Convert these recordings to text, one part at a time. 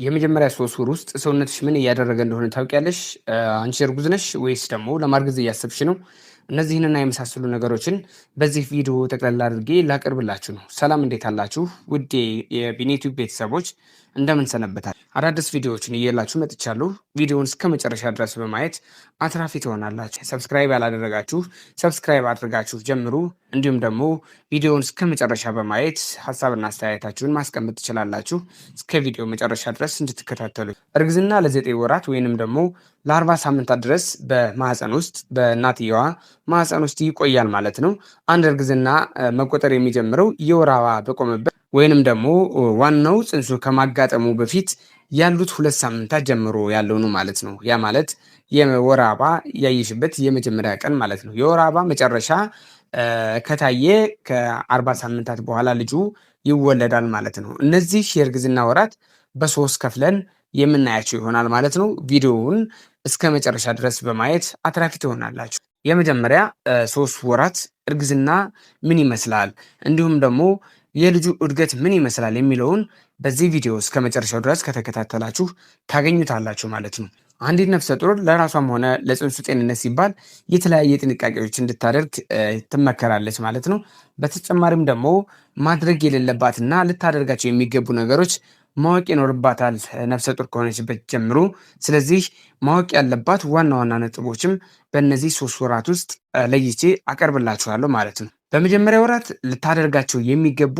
የመጀመሪያ 3 ወር ውስጥ ሰውነትሽ ምን እያደረገ እንደሆነ ታውቂያለሽ? አንቺ እርጉዝ ነሽ ወይስ ደግሞ ለማርገዝ እያሰብሽ ነው? እነዚህንና የመሳሰሉ ነገሮችን በዚህ ቪዲዮ ጠቅላላ አድርጌ ላቀርብላችሁ ነው። ሰላም እንዴት አላችሁ? ውድ የቢኒ ቲዩብ ቤተሰቦች እንደምን ሰነበታል? አዳዲስ ቪዲዮዎችን እየላችሁ መጥቻለሁ። ቪዲዮውን እስከ መጨረሻ ድረስ በማየት አትራፊ ትሆናላችሁ። ሰብስክራይብ ያላደረጋችሁ ሰብስክራይብ አድርጋችሁ ጀምሩ። እንዲሁም ደግሞ ቪዲዮውን እስከ መጨረሻ በማየት ሀሳብና አስተያየታችሁን ማስቀመጥ ትችላላችሁ። እስከ ቪዲዮ መጨረሻ ድረስ እንድትከታተሉ። እርግዝና ለ9 ወራት ወይንም ደግሞ ለ40 ሳምንታት ድረስ በማህፀን ውስጥ በእናትየዋ ማህፀን ውስጥ ይቆያል ማለት ነው። አንድ እርግዝና መቆጠር የሚጀምረው የወር አበባ በቆመበት ወይንም ደግሞ ዋናው ጽንሱ ከማጋጠሙ በፊት ያሉት 2 ሳምንታት ጀምሮ ያለው ነው ማለት ነው። ያ ማለት የወር አበባ ያየሽበት የመጀመሪያ ቀን ማለት ነው። የወር አበባ መጨረሻ ከታየ ከ40 ሳምንታት በኋላ ልጁ ይወለዳል ማለት ነው። እነዚህ የእርግዝና ወራት በ3 ከፍለን የምናያቸው ይሆናል ማለት ነው። ቪዲዮውን እስከ መጨረሻ ድረስ በማየት አትራፊ ትሆናላችሁ። የመጀመሪያ 3 ወራት እርግዝና ምን ይመስላል፣ እንዲሁም ደግሞ የልጁ እድገት ምን ይመስላል የሚለውን በዚህ ቪዲዮ እስከ መጨረሻው ድረስ ከተከታተላችሁ ታገኙታላችሁ ማለት ነው። አንዲት ነፍሰ ጡር ለራሷም ሆነ ለጽንሱ ጤንነት ሲባል የተለያየ ጥንቃቄዎች እንድታደርግ ትመከራለች ማለት ነው። በተጨማሪም ደግሞ ማድረግ የሌለባትና ልታደርጋቸው የሚገቡ ነገሮች ማወቅ ይኖርባታል ነፍሰ ጡር ከሆነችበት ጀምሮ። ስለዚህ ማወቅ ያለባት ዋና ዋና ነጥቦችም በእነዚህ 3 ወራት ውስጥ ለይቼ አቀርብላችኋለሁ ማለት ነው። በመጀመሪያ ወራት ልታደርጋቸው የሚገቡ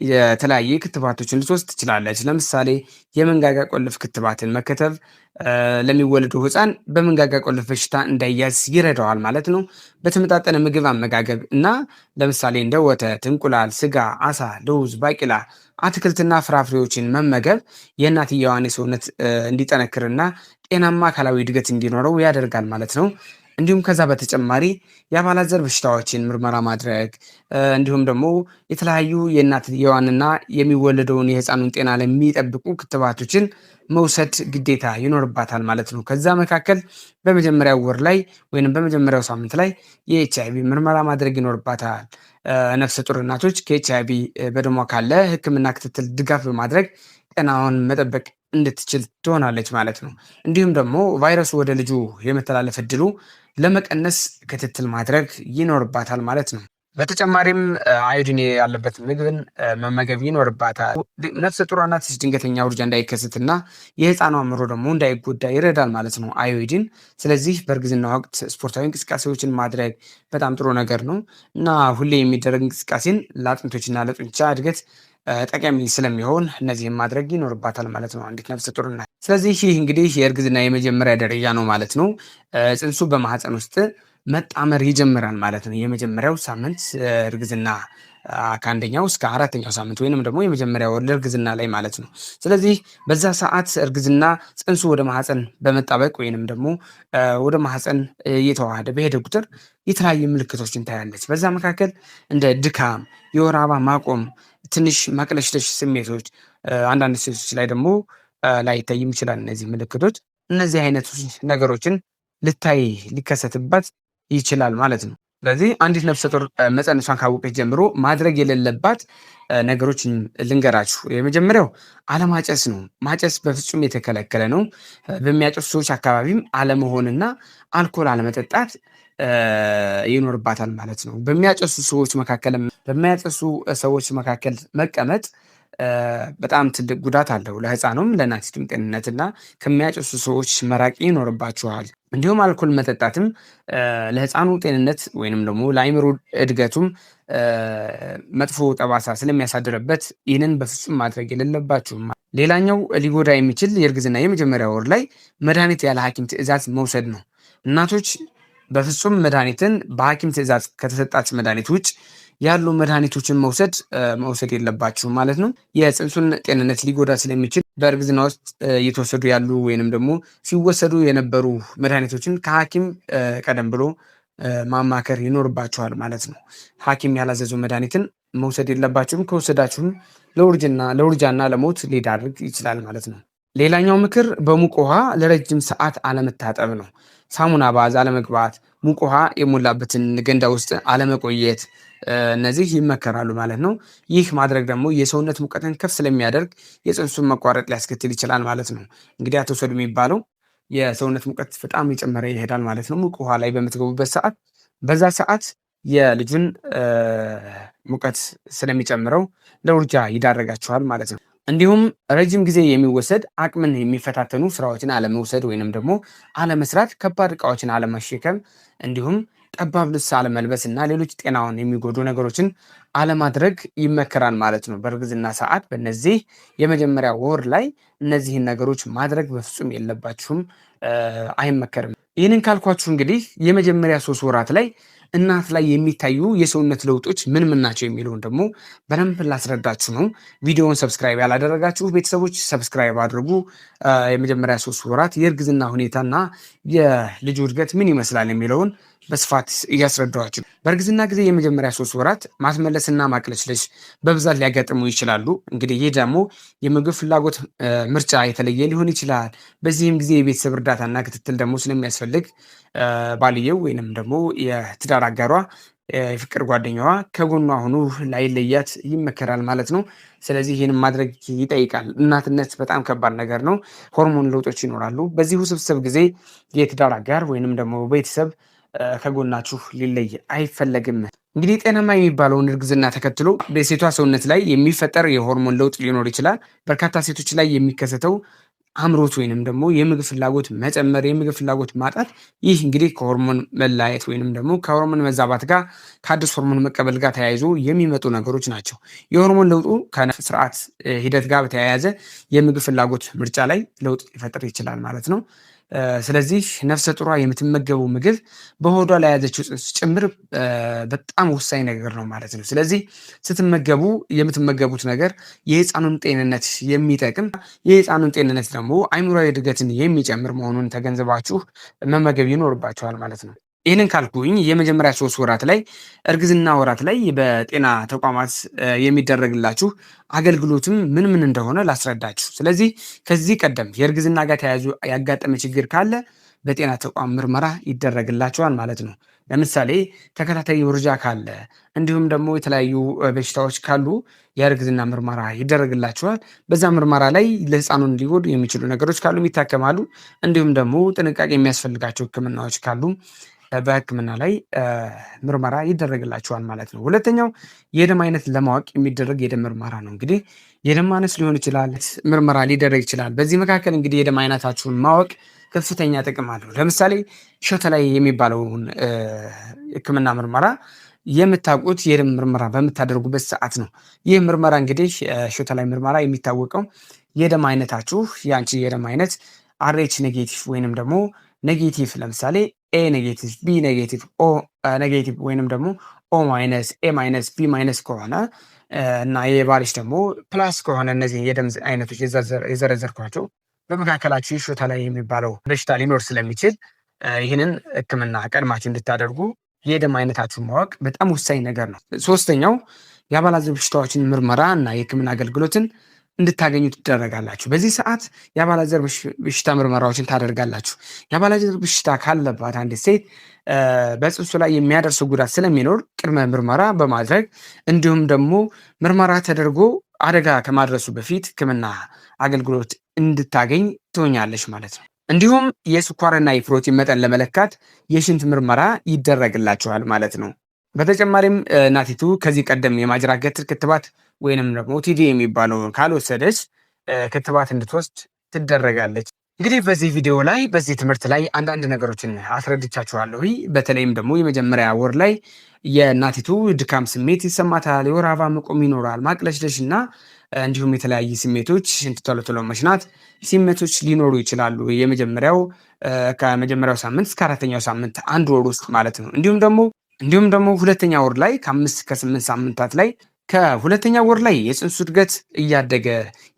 የተለያየ ክትባቶችን ልትወስድ ትችላለች። ለምሳሌ የመንጋጋ ቆልፍ ክትባትን መከተብ ለሚወለደው ሕፃን በመንጋጋ ቆልፍ በሽታ እንዳይያዝ ይረዳዋል ማለት ነው። በተመጣጠነ ምግብ አመጋገብ እና ለምሳሌ እንደ ወተት፣ እንቁላል፣ ስጋ፣ አሳ፣ ለውዝ፣ ባቂላ፣ አትክልትና ፍራፍሬዎችን መመገብ የእናትየዋን የሰውነት እንዲጠነክርና ጤናማ አካላዊ እድገት እንዲኖረው ያደርጋል ማለት ነው። እንዲሁም ከዛ በተጨማሪ የአባላት ዘር በሽታዎችን ምርመራ ማድረግ እንዲሁም ደግሞ የተለያዩ የእናትየዋንና የሚወለደውን የህፃኑን ጤና ለሚጠብቁ ክትባቶችን መውሰድ ግዴታ ይኖርባታል ማለት ነው። ከዛ መካከል በመጀመሪያው ወር ላይ ወይም በመጀመሪያው ሳምንት ላይ የኤችአይቪ ምርመራ ማድረግ ይኖርባታል። ነፍሰ ጡር እናቶች ከኤችአይቪ በደሟ ካለ ሕክምና ክትትል ድጋፍ በማድረግ ጤናዋን መጠበቅ እንድትችል ትሆናለች ማለት ነው። እንዲሁም ደግሞ ቫይረሱ ወደ ልጁ የመተላለፍ እድሉ ለመቀነስ ክትትል ማድረግ ይኖርባታል ማለት ነው። በተጨማሪም አዮዲን ያለበት ምግብን መመገብ ይኖርባታል። ነፍሰ ጡር እናት ድንገተኛ ውርጃ እንዳይከሰትና የህፃኗ አእምሮ ደግሞ እንዳይጎዳ ይረዳል ማለት ነው አዮዲን። ስለዚህ በእርግዝና ወቅት ስፖርታዊ እንቅስቃሴዎችን ማድረግ በጣም ጥሩ ነገር ነው እና ሁሌ የሚደረግ እንቅስቃሴን ለአጥንቶችና ለጡንቻ እድገት ጠቃሚ ስለሚሆን እነዚህን ማድረግ ይኖርባታል ማለት ነው አንዲት ነፍሰ ጡር እናት። ስለዚህ ይህ እንግዲህ የእርግዝና የመጀመሪያ ደረጃ ነው ማለት ነው። ጽንሱ በማህፀን ውስጥ መጣመር ይጀምራል ማለት ነው። የመጀመሪያው ሳምንት እርግዝና ከአንደኛው እስከ 4ኛው ሳምንት ወይንም ደግሞ የመጀመሪያ ወር እርግዝና ላይ ማለት ነው። ስለዚህ በዛ ሰዓት እርግዝና ጽንሱ ወደ ማህፀን በመጣበቅ ወይንም ደግሞ ወደ ማህፀን እየተዋሃደ በሄደ ቁጥር የተለያዩ ምልክቶችን ታያለች። በዛ መካከል እንደ ድካም፣ የወር አበባ ማቆም፣ ትንሽ ማቅለሽለሽ ስሜቶች፣ አንዳንድ ሴቶች ላይ ደግሞ ላይታይም ይችላል እነዚህ ምልክቶች። እነዚህ አይነት ነገሮችን ሊከሰትባት ይችላል ማለት ነው። ስለዚህ አንዲት ነፍሰ ጡር መፀነሷን ካወቀች ጀምሮ ማድረግ የሌለባት ነገሮችን ልንገራችሁ። የመጀመሪያው አለማጨስ ነው። ማጨስ በፍጹም የተከለከለ ነው። በሚያጨሱ ሰዎች አካባቢም አለመሆንና አልኮል አለመጠጣት ይኖርባታል ማለት ነው። በሚያጨሱ ሰዎች መካከል መቀመጥ በጣም ትልቅ ጉዳት አለው ለህፃኑም ለእናቲቱም ጤንነትና ከሚያጨሱ ሰዎች መራቅ ይኖርባችኋል። እንዲሁም አልኮል መጠጣትም ለህፃኑ ጤንነት ወይንም ደግሞ ለአይምሮ እድገቱም መጥፎ ጠባሳ ስለሚያሳድርበት ይህንን በፍጹም ማድረግ የሌለባችሁም። ሌላኛው ሊጎዳ የሚችል የእርግዝና የመጀመሪያ ወር ላይ መድኃኒት ያለ ሐኪም ትዕዛዝ መውሰድ ነው። እናቶች በፍጹም መድኃኒትን በሐኪም ትዕዛዝ ከተሰጣች መድኃኒት ውጭ ያሉ መድኃኒቶችን መውሰድ የለባችሁም ማለት ነው። የጽንሱን ጤንነት ሊጎዳ ስለሚችል በእርግዝና ውስጥ እየተወሰዱ ያሉ ወይንም ደግሞ ሲወሰዱ የነበሩ መድኃኒቶችን ከሐኪም ቀደም ብሎ ማማከር ይኖርባችኋል ማለት ነው። ሐኪም ያላዘዙ መድኃኒትን መውሰድ የለባችሁም። ከወሰዳችሁም ለውርጃና ለሞት ሊዳርግ ይችላል ማለት ነው። ሌላኛው ምክር በሙቅ ውሃ ለረጅም ሰዓት አለመታጠብ ነው። ሳሙና ባዝ አለመግባት ሙቅ ውሃ የሞላበትን ገንዳ ውስጥ አለመቆየት እነዚህ ይመከራሉ ማለት ነው። ይህ ማድረግ ደግሞ የሰውነት ሙቀትን ከፍ ስለሚያደርግ የፅንሱን መቋረጥ ሊያስከትል ይችላል ማለት ነው። እንግዲህ አትውሰዱ የሚባለው የሰውነት ሙቀት በጣም የጨመረ ይሄዳል ማለት ነው። ሙቅ ውሃ ላይ በምትገቡበት ሰዓት በዛ ሰዓት የልጁን ሙቀት ስለሚጨምረው ለውርጃ ይዳረጋችኋል ማለት ነው። እንዲሁም ረጅም ጊዜ የሚወሰድ አቅምን የሚፈታተኑ ስራዎችን አለመውሰድ ወይንም ደግሞ አለመስራት፣ ከባድ እቃዎችን አለመሸከም፣ እንዲሁም ጠባብ ልብስ አለመልበስ እና ሌሎች ጤናውን የሚጎዱ ነገሮችን አለማድረግ ይመከራል ማለት ነው። በእርግዝና ሰዓት በእነዚህ የመጀመሪያ ወር ላይ እነዚህን ነገሮች ማድረግ በፍጹም የለባችሁም፣ አይመከርም። ይህንን ካልኳችሁ እንግዲህ የመጀመሪያ 3 ወራት ላይ እናት ላይ የሚታዩ የሰውነት ለውጦች ምን ምን ናቸው የሚለውን ደግሞ በደንብ ላስረዳችሁ ነው። ቪዲዮውን ሰብስክራይብ ያላደረጋችሁ ቤተሰቦች ሰብስክራይብ አድርጉ። የመጀመሪያ 3 ወራት የእርግዝና ሁኔታና የልጁ እድገት ምን ይመስላል የሚለውን በስፋት እያስረዳኋችሁ። በእርግዝና ጊዜ የመጀመሪያ 3 ወራት ማስመለስና ማቅለሽለሽ በብዛት ሊያጋጥሙ ይችላሉ። እንግዲህ ይህ ደግሞ የምግብ ፍላጎት ምርጫ የተለየ ሊሆን ይችላል። በዚህም ጊዜ የቤተሰብ እርዳታና ክትትል ደግሞ ስለሚያስፈልግ ባልየው ወይንም ደግሞ የትዳር አጋሯ የፍቅር ጓደኛዋ ከጎኗ ሆኖ ላይለያት ይመከራል ማለት ነው። ስለዚህ ይህን ማድረግ ይጠይቃል። እናትነት በጣም ከባድ ነገር ነው። ሆርሞን ለውጦች ይኖራሉ። በዚህ ውስብስብ ጊዜ የትዳር አጋር ወይንም ደግሞ ቤተሰብ ከጎናችሁ ሊለይ አይፈለግም። እንግዲህ ጤናማ የሚባለውን እርግዝና ተከትሎ በሴቷ ሰውነት ላይ የሚፈጠር የሆርሞን ለውጥ ሊኖር ይችላል። በርካታ ሴቶች ላይ የሚከሰተው አምሮት ወይንም ደግሞ የምግብ ፍላጎት መጨመር፣ የምግብ ፍላጎት ማጣት፣ ይህ እንግዲህ ከሆርሞን መላየት ወይንም ደግሞ ከሆርሞን መዛባት ጋር ከአዲስ ሆርሞን መቀበል ጋር ተያይዞ የሚመጡ ነገሮች ናቸው። የሆርሞን ለውጡ ከነፍስ ስርዓት ሂደት ጋር በተያያዘ የምግብ ፍላጎት ምርጫ ላይ ለውጥ ሊፈጥር ይችላል ማለት ነው። ስለዚህ ነፍሰ ጡሯ የምትመገበው ምግብ በሆዷ ላይ ያዘችው ጽንስ ጭምር በጣም ወሳኝ ነገር ነው ማለት ነው። ስለዚህ ስትመገቡ የምትመገቡት ነገር የህፃኑን ጤንነት የሚጠቅም የህፃኑን ጤንነት ደግሞ አእምሯዊ እድገትን የሚጨምር መሆኑን ተገንዝባችሁ መመገብ ይኖርባችኋል ማለት ነው። ይህንን ካልኩኝ የመጀመሪያ 3 ወራት ላይ እርግዝና ወራት ላይ በጤና ተቋማት የሚደረግላችሁ አገልግሎትም ምን ምን እንደሆነ ላስረዳችሁ። ስለዚህ ከዚህ ቀደም የእርግዝና ጋር ተያይዞ ያጋጠመ ችግር ካለ በጤና ተቋም ምርመራ ይደረግላችኋል ማለት ነው። ለምሳሌ ተከታታይ ውርጃ ካለ እንዲሁም ደግሞ የተለያዩ በሽታዎች ካሉ የእርግዝና ምርመራ ይደረግላችኋል። በዛ ምርመራ ላይ ለህፃኑን ሊጎዱ የሚችሉ ነገሮች ካሉ ይታከማሉ። እንዲሁም ደግሞ ጥንቃቄ የሚያስፈልጋቸው ህክምናዎች ካሉ በህክምና ላይ ምርመራ ይደረግላችኋል ማለት ነው። ሁለተኛው የደም አይነት ለማወቅ የሚደረግ የደም ምርመራ ነው። እንግዲህ የደም ማነስ ሊሆን ይችላል፣ ምርመራ ሊደረግ ይችላል። በዚህ መካከል እንግዲህ የደም አይነታችሁን ማወቅ ከፍተኛ ጥቅም አለው። ለምሳሌ ሾተ ላይ የሚባለውን ህክምና ምርመራ የምታውቁት የደም ምርመራ በምታደርጉበት ሰዓት ነው። ይህ ምርመራ እንግዲህ ሾተ ላይ ምርመራ የሚታወቀው የደም አይነታችሁ የአንቺ የደም አይነት አርኤች ኔጌቲቭ ወይንም ደግሞ ኔጌቲቭ ለምሳሌ ኤ ኔጌቲቭ፣ ቢ ኔጌቲቭ፣ ኦ ኔጌቲቭ ወይንም ደግሞ ኦ ማይነስ፣ ኤ ማይነስ፣ ቢ ማይነስ ከሆነ እና የባልሽ ደግሞ ፕላስ ከሆነ እነዚህ የደም አይነቶች የዘረዘርኳቸው በመካከላችሁ ሾተ ላይ የሚባለው በሽታ ሊኖር ስለሚችል ይህንን ህክምና ቀድማችሁ እንድታደርጉ የደም አይነታችሁን ማወቅ በጣም ወሳኝ ነገር ነው። ሶስተኛው የአባላዘር በሽታዎችን ምርመራ እና የህክምና አገልግሎትን እንድታገኙ ትደረጋላችሁ። በዚህ ሰዓት የአባላዘር በሽታ ምርመራዎችን ታደርጋላችሁ። የአባላዘር በሽታ ካለባት አንዲት ሴት በፅንሱ ላይ የሚያደርሰው ጉዳት ስለሚኖር ቅድመ ምርመራ በማድረግ እንዲሁም ደግሞ ምርመራ ተደርጎ አደጋ ከማድረሱ በፊት ህክምና አገልግሎት እንድታገኝ ትሆኛለች ማለት ነው። እንዲሁም የስኳርና የፕሮቲን መጠን ለመለካት የሽንት ምርመራ ይደረግላችኋል ማለት ነው። በተጨማሪም እናቲቱ ከዚህ ቀደም የማጅራት ገትር ክትባት ወይንም ደግሞ ቲዲ የሚባለው ካልወሰደች ክትባት እንድትወስድ ትደረጋለች። እንግዲህ በዚህ ቪዲዮ ላይ በዚህ ትምህርት ላይ አንዳንድ ነገሮችን አስረድቻችኋለሁ። በተለይም ደግሞ የመጀመሪያ ወር ላይ የእናቲቱ ድካም ስሜት ይሰማታል፣ የወር አበባ መቆም ይኖራል፣ ማቅለሽለሽ እና እንዲሁም የተለያዩ ስሜቶች፣ ሽንት ቶሎ ቶሎ መሽናት ስሜቶች ሊኖሩ ይችላሉ። ከመጀመሪያው ሳምንት እስከ 4ኛው ሳምንት አንድ ወር ውስጥ ማለት ነው። እንዲሁም ደግሞ ሁለተኛ ወር ላይ ከ5 እስከ 8 ሳምንታት ላይ ከሁለተኛ ወር ላይ የፅንሱ እድገት እያደገ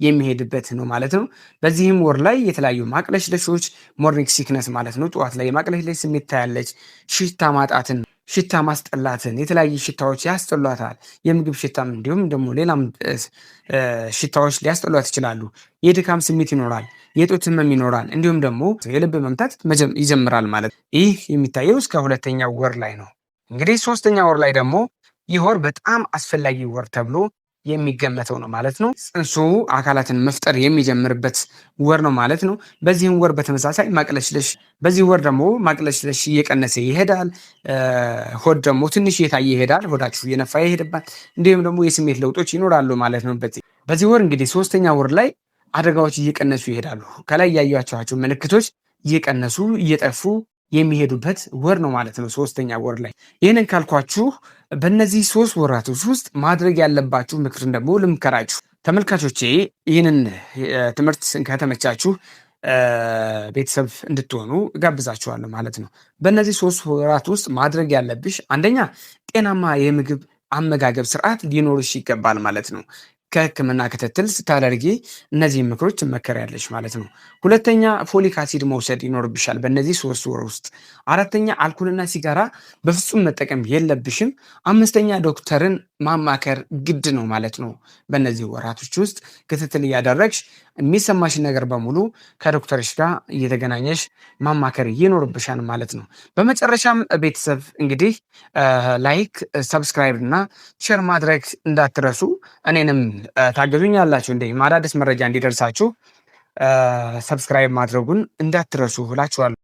የሚሄድበት ነው ማለት ነው። በዚህም ወር ላይ የተለያዩ ማቅለሽለሾች ሞርኒንግ ሲክነስ ማለት ነው። ጠዋት ላይ የማቅለሽለሽ ስሜት ታያለች። ሽታ ማጣትን፣ ሽታ ማስጠላትን፣ የተለያዩ ሽታዎች ያስጠሏታል። የምግብ ሽታም እንዲሁም ደግሞ ሌላም ሽታዎች ሊያስጠሏት ይችላሉ። የድካም ስሜት ይኖራል። የጡት ህመም ይኖራል፣ እንዲሁም ደግሞ የልብ መምታት ይጀምራል ማለት ነው። ይህ የሚታየው እስከ 2ኛው ወር ላይ ነው። እንግዲህ 3ኛ ወር ላይ ደግሞ ይህ ወር በጣም አስፈላጊ ወር ተብሎ የሚገመተው ነው ማለት ነው። ጽንሱ አካላትን መፍጠር የሚጀምርበት ወር ነው ማለት ነው። በዚህም ወር በተመሳሳይ ማቅለሽለሽ፣ በዚህ ወር ደግሞ ማቅለሽለሽ እየቀነሰ ይሄዳል። ሆድ ደግሞ ትንሽ እየታየ ይሄዳል። ሆዳችሁ እየነፋ ይሄድባል። እንዲሁም ደግሞ የስሜት ለውጦች ይኖራሉ ማለት ነው። በዚህ ወር እንግዲህ 3ኛ ወር ላይ አደጋዎች እየቀነሱ ይሄዳሉ። ከላይ ያያቸዋቸው ምልክቶች እየቀነሱ እየጠፉ የሚሄዱበት ወር ነው ማለት ነው 3ኛ ወር ላይ። ይህንን ካልኳችሁ በእነዚህ 3 ወራቶች ውስጥ ማድረግ ያለባችሁ ምክርን ደግሞ ልምከራችሁ ተመልካቾቼ። ይህንን ትምህርት ከተመቻችሁ ቤተሰብ እንድትሆኑ ጋብዛችኋለሁ ማለት ነው። በእነዚህ 3 ወራት ውስጥ ማድረግ ያለብሽ አንደኛ ጤናማ የምግብ አመጋገብ ስርዓት ሊኖርሽ ይገባል ማለት ነው። ከህክምና ክትትል ስታደርጊ እነዚህ ምክሮች ትመከሪያለሽ ማለት ነው። 2ኛ ፎሊክ አሲድ መውሰድ ይኖርብሻል በእነዚህ 3 ወር ውስጥ። 4ኛ አልኮልና ሲጋራ በፍጹም መጠቀም የለብሽም። 5ኛ ዶክተርን ማማከር ግድ ነው ማለት ነው። በእነዚህ ወራቶች ውስጥ ክትትል እያደረግሽ የሚሰማሽን ነገር በሙሉ ከዶክተርሽ ጋር እየተገናኘሽ ማማከር ይኖርብሻል ማለት ነው። በመጨረሻም ቤተሰብ እንግዲህ ላይክ፣ ሰብስክራይብ እና ሼር ማድረግ እንዳትረሱ። እኔንም ታገዙኛላችሁ እንደ አዳዲስ መረጃ እንዲደርሳችሁ ሰብስክራይብ ማድረጉን እንዳትረሱ እላችኋለሁ።